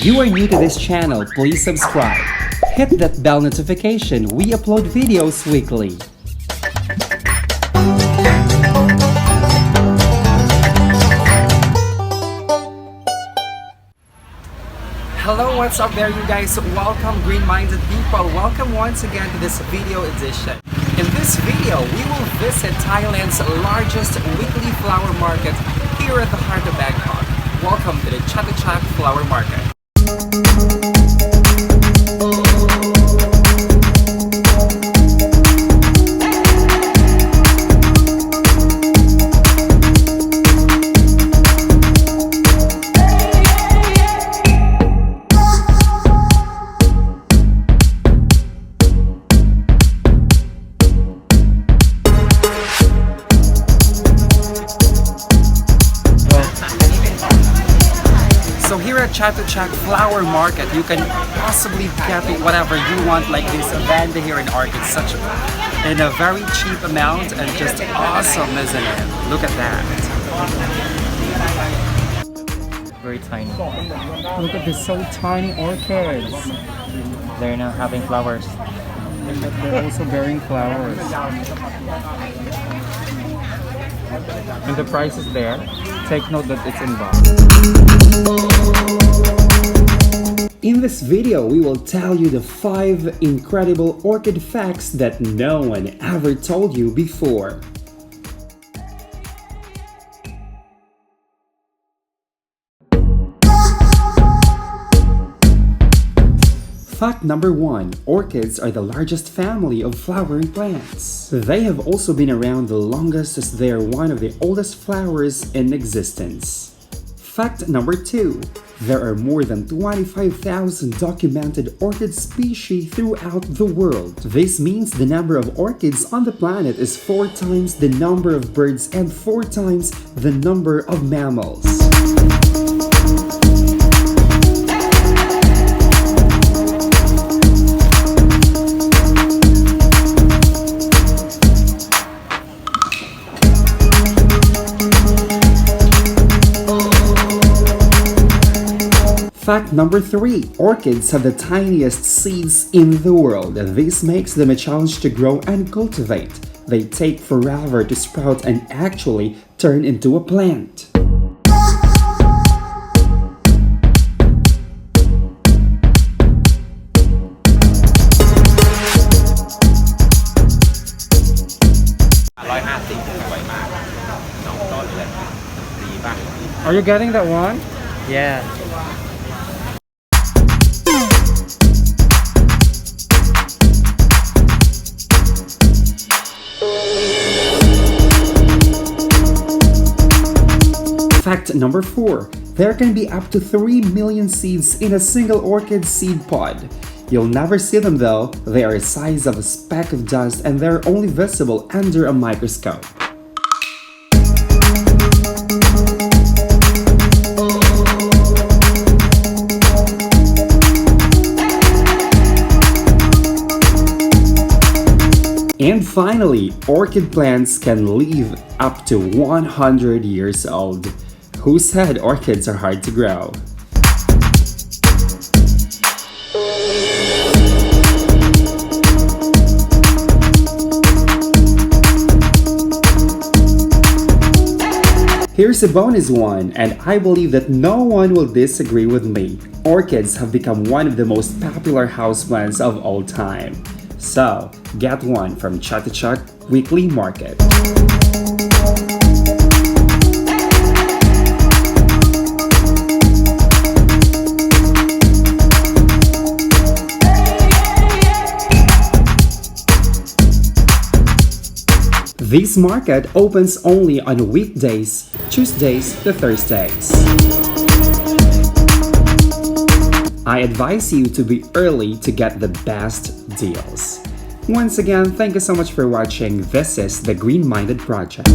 you are new to this channel, please subscribe. Hit that bell notification. We upload videos weekly. Hello, what's up there, you guys? Welcome, green-minded people. Welcome once again to this video edition. In this video, we will visit Thailand's largest weekly flower market here at the heart of Bangkok. Welcome to the Chatuchak Flower Market. So here at Chatuchak Flower Market, you can possibly get whatever you want, like this vanda here in orchids, in a very cheap amount and just awesome, isn't it? Look at that. Very tiny. Look at this so tiny orchids. They're now having flowers. They're also bearing flowers. And the price is there. Take note that it's in box. In this video, we will tell you the 5 incredible orchid facts that no one ever told you before. Fact number 1. Orchids are the largest family of flowering plants. They have also been around the longest as they are one of the oldest flowers in existence. Fact number 2. There are more than 25,000 documented orchid species throughout the world. This means the number of orchids on the planet is 4 times the number of birds and 4 times the number of mammals. Fact number 3. Orchids have the tiniest seeds in the world. This makes them a challenge to grow and cultivate. They take forever to sprout and actually turn into a plant. Are you getting that one? Yeah. Fact number 4. There can be up to 3 million seeds in a single orchid seed pod. You'll never see them though. They are the size of a speck of dust and they're only visible under a microscope. And finally, orchid plants can live up to 100 years old. Who said orchids are hard to grow? Here's a bonus one, and I believe that no one will disagree with me. Orchids have become one of the most popular houseplants of all time. So, get one from Chatuchak Weekly Market. This market opens only on weekdays, Tuesdays to Thursdays. I advise you to be early to get the best deals. Once again, thank you so much for watching. This is the Green Minded Project.